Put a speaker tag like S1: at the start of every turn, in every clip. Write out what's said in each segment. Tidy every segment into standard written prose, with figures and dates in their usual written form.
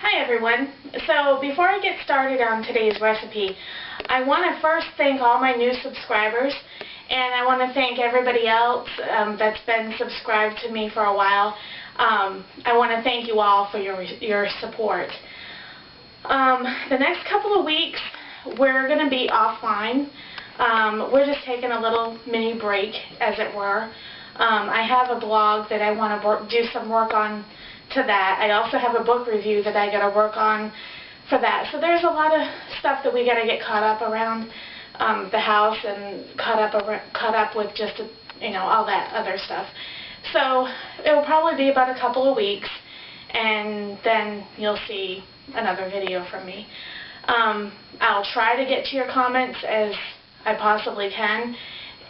S1: Hi everyone. So before I get started on today's recipe, I want to first thank all my new subscribers, and I want to thank everybody else that's been subscribed to me for a while. I want to thank you all for your support. The next couple of weeks we're going to be offline. We're just taking a little mini break, as it were. I have a blog that I want to do some work on to that. I also have a book review that I got to work on for that. So there's a lot of stuff that we got to get caught up around the house and caught up with just all that other stuff. So it will probably be about a couple of weeks, and then you'll see another video from me. I'll try to get to your comments as I possibly can.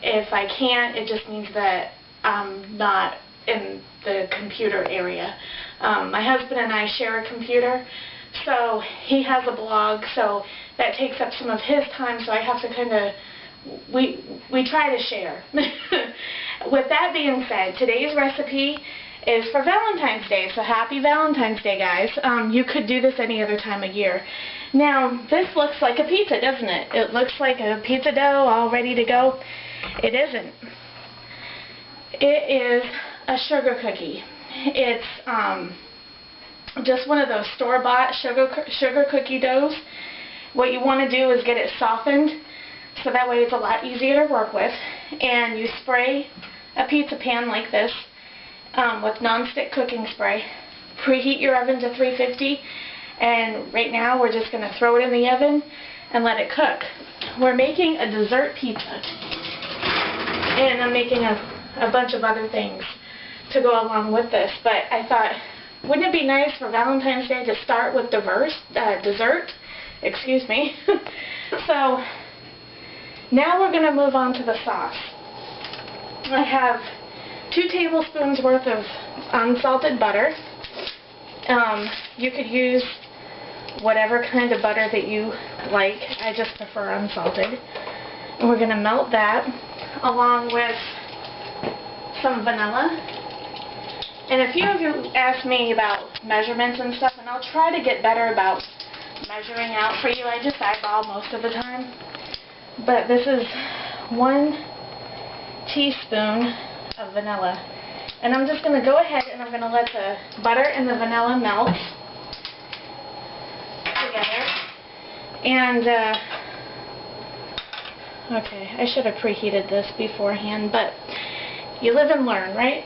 S1: If I can't, it just means that I'm not in the computer area. My husband and I share a computer, so he has a blog, so that takes up some of his time, so I have to kind of, we try to share. With that being said, today's recipe is for Valentine's Day, so happy Valentine's Day, guys. You could do this any other time of year. Now, this looks like a pizza, doesn't it? It looks like a pizza dough all ready to go. It isn't. It is a sugar cookie. It's just one of those store-bought sugar cookie doughs. What you want to do is get it softened, so that way it's a lot easier to work with. And you spray a pizza pan like this with non-stick cooking spray. Preheat your oven to 350, and right now we're just going to throw it in the oven and let it cook. We're making a dessert pizza, and I'm making a bunch of other things to go along with this, but I thought, wouldn't it be nice for Valentine's Day to start with dessert? Excuse me. So now we're going to move on to the sauce. I have 2 tablespoons worth of unsalted butter. You could use whatever kind of butter that you like. I just prefer unsalted. And we're going to melt that along with some vanilla. And a few of you asked me about measurements and stuff, and I'll try to get better about measuring out for you. I just eyeball most of the time. But this is 1 teaspoon of vanilla. And I'm just going to go ahead and I'm going to let the butter and the vanilla melt together. And, okay, I should have preheated this beforehand, but you live and learn, right?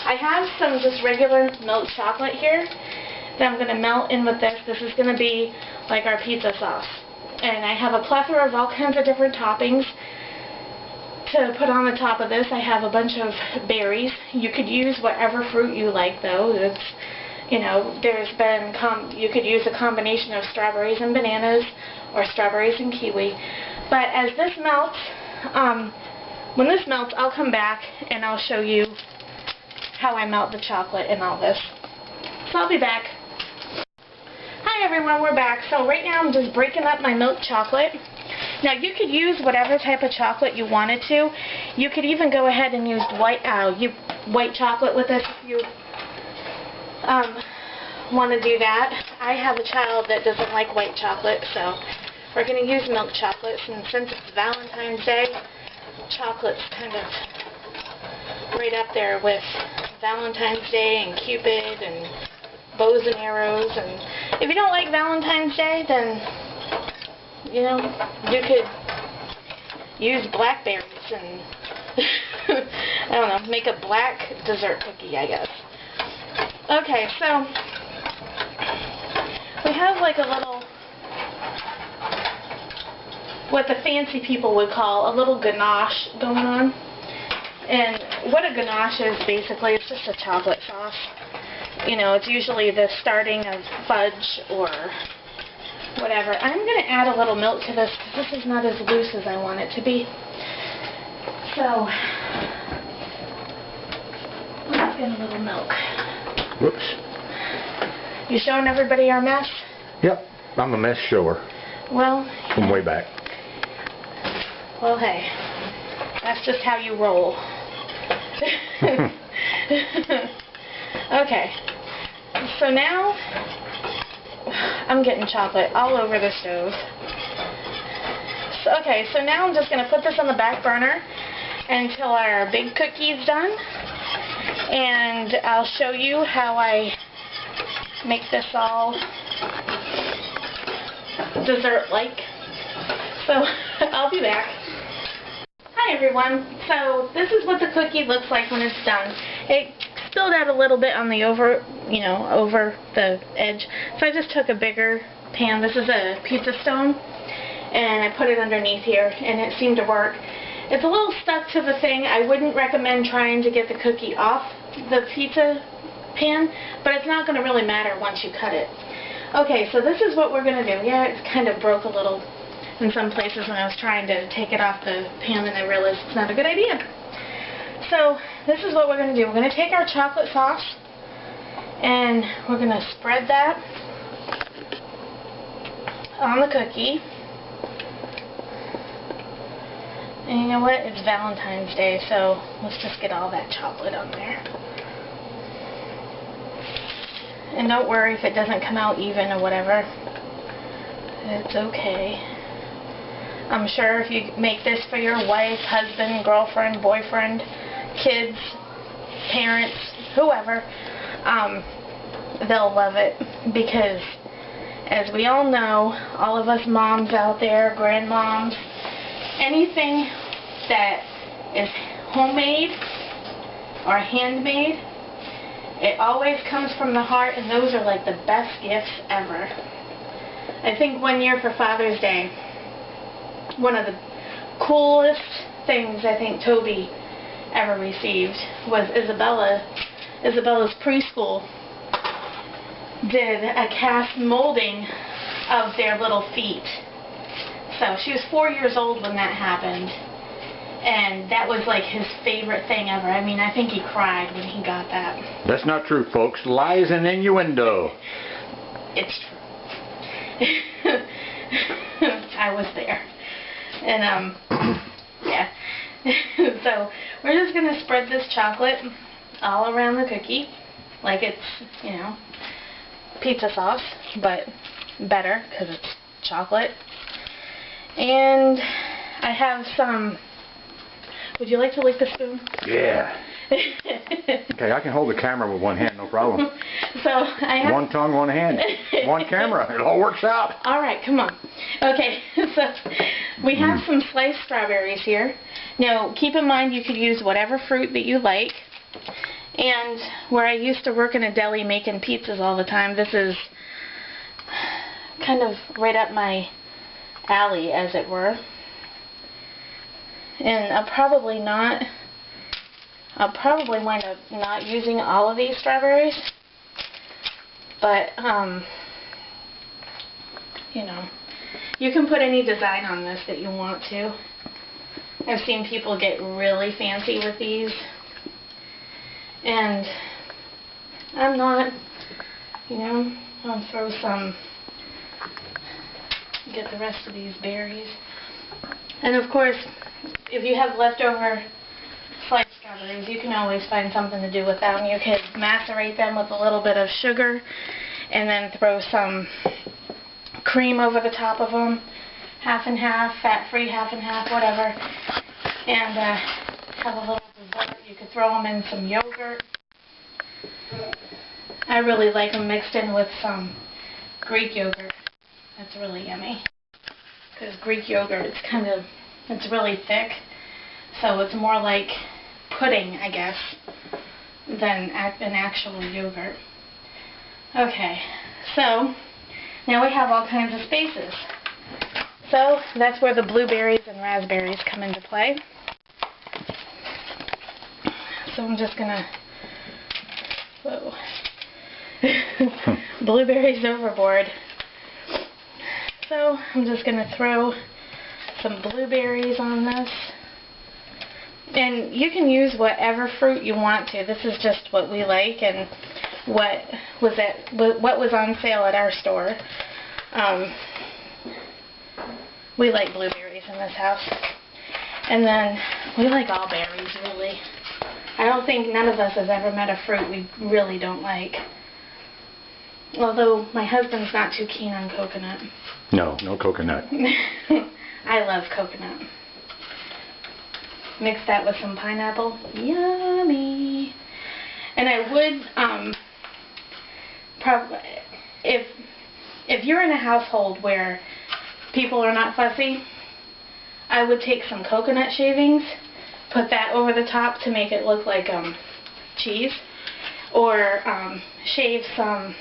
S1: I have some just regular milk chocolate here that I'm going to melt in with this. This is going to be like our pizza sauce. And I have a plethora of all kinds of different toppings to put on the top of this. I have a bunch of berries. You could use whatever fruit you like, though. It's, you could use a combination of strawberries and bananas or strawberries and kiwi. But as this melts, when this melts, I'll come back and I'll show you how I melt the chocolate and all this. So I'll be back. Hi everyone, we're back. So right now I'm just breaking up my milk chocolate. Now you could use whatever type of chocolate you wanted to. You could even go ahead and use white chocolate with this if you want to do that. I have a child that doesn't like white chocolate, so we're going to use milk chocolate. And since it's Valentine's Day, chocolate's kind of right up there with Valentine's Day and Cupid and bows and arrows. And if you don't like Valentine's Day, then you could use blackberries and I don't know, make a black dessert cookie, I guess. Okay, so we have like a little, what the fancy people would call a little ganache going on. And what a ganache is basically, it's just a chocolate sauce. It's usually the starting of fudge or whatever. I'm going to add a little milk to this because this is not as loose as I want it to be. So, let's get a little milk.
S2: Whoops.
S1: You showing everybody our mess?
S2: Yep, I'm a mess shower.
S1: Well,
S2: from way back.
S1: Well, hey, that's just how you roll. Okay. so now I'm getting chocolate all over the stove. So, okay, so now I'm just going to put this on the back burner until our big cookie's done. And I'll show you how I make this all dessert-like. So I'll be back. Hi everyone. So this is what the cookie looks like when it's done. It spilled out a little bit on the over the edge. So I just took a bigger pan. This is a pizza stone, and I put it underneath here, and it seemed to work. It's a little stuck to the thing. I wouldn't recommend trying to get the cookie off the pizza pan, but it's not going to really matter once you cut it. Okay, so this is what we're going to do. Yeah, it kind of broke a little in some places when I was trying to take it off the pan, and I realized it's not a good idea. So this is what we're going to do. We're going to take our chocolate sauce and we're going to spread that on the cookie. And you know what? It's Valentine's Day, so let's just get all that chocolate on there. And don't worry if it doesn't come out even or whatever. It's okay. I'm sure if you make this for your wife, husband, girlfriend, boyfriend, kids, parents, whoever, they'll love it, because as we all know, all of us moms out there, grandmoms, anything that is homemade or handmade, it always comes from the heart, and those are like the best gifts ever. I think one year for Father's Day, one of the coolest things I think Toby ever received was Isabella's preschool did a cast molding of their little feet. So she was 4 years old when that happened, and that was like his favorite thing ever. I mean, I think he cried when he got that.
S2: That's not true, folks. Lies and innuendo.
S1: It's true. I was there. And, yeah. So, we're just going to spread this chocolate all around the cookie, like it's, you know, pizza sauce, but better, because it's chocolate. And I have some, would you like to lick the spoon?
S2: Yeah. Okay, I can hold the camera with one hand, no problem.
S1: So I have
S2: one tongue, one hand, one camera. It all works out.
S1: All right, come on. Okay, so we have some sliced strawberries here. Now, keep in mind you could use whatever fruit that you like. And where I used to work in a deli making pizzas all the time, this is kind of right up my alley, as it were. And I'll probably wind up not using all of these strawberries, but you know, you can put any design on this that you want to. I've seen people get really fancy with these, and I'm not, you know, I'll throw some, get the rest of these berries. And of course, if you have leftover sliced strawberries, you can always find something to do with them. You could macerate them with a little bit of sugar and then throw some cream over the top of them, half and half, fat-free, half and half, whatever, and have a little dessert. You could throw them in some yogurt. I really like them mixed in with some Greek yogurt. That's really yummy, because Greek yogurt, it's really thick, so it's more like pudding, I guess, than an actual yogurt. Okay, so now we have all kinds of spaces. So that's where the blueberries and raspberries come into play. So I'm just gonna, whoa, blueberries overboard. So I'm just gonna throw some blueberries on this. And you can use whatever fruit you want to. This is just what we like and what was on sale at our store. We like blueberries in this house. And then we like all berries, really. I don't think none of us has ever met a fruit we really don't like. Although my husband's not too keen on coconut.
S2: No, no coconut.
S1: I love coconut. Mix that with some pineapple. Yummy. And I would, if you're in a household where people are not fussy, I would take some coconut shavings, put that over the top to make it look like cheese, or shave some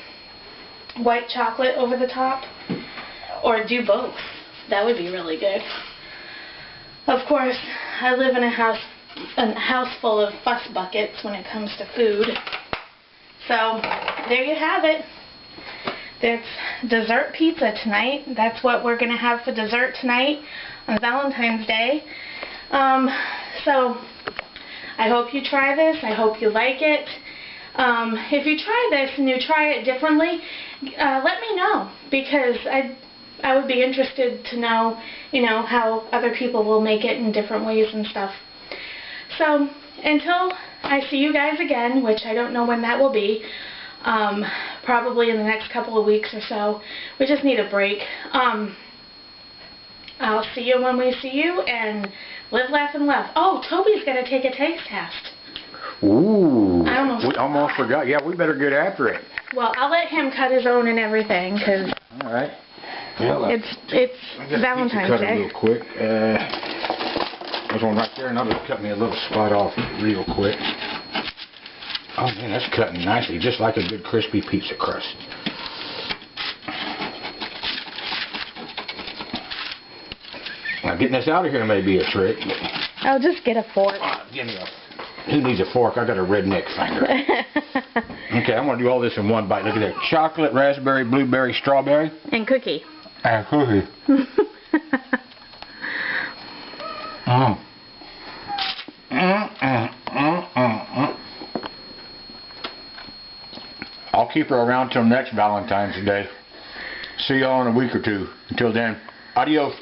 S1: white chocolate over the top, or do both. That would be really good. Of course, I live in a house full of fuss buckets when it comes to food. So, there you have it. There's dessert pizza tonight. That's what we're going to have for dessert tonight on Valentine's Day. So, I hope you try this. I hope you like it. If you try this and you try it differently, let me know, because I would be interested to know, how other people will make it in different ways and stuff. So, until I see you guys again, which I don't know when that will be, probably in the next couple of weeks or so. We just need a break. I'll see you when we see you, and live, laugh, and love. Oh, Toby's going to take a taste test.
S2: Ooh,
S1: we
S2: almost forgot. Yeah, we better get after it.
S1: Well, I'll let him cut his own and everything, because
S2: all right. Well,
S1: it's Valentine's Day.
S2: Real quick. There's one right there, and I'll just cut me a little spot off real quick. Oh man, that's cutting nicely, just like a good crispy pizza crust. Now getting this out of here may be a trick.
S1: I'll just get a fork.
S2: Give me who needs a fork? I got a redneck finger. Okay, I'm gonna do all this in one bite. Look at that: chocolate, raspberry, blueberry, strawberry,
S1: and cookie.
S2: And cookie. I'll keep her around till next Valentine's Day. See y'all in a week or two. Until then, adios.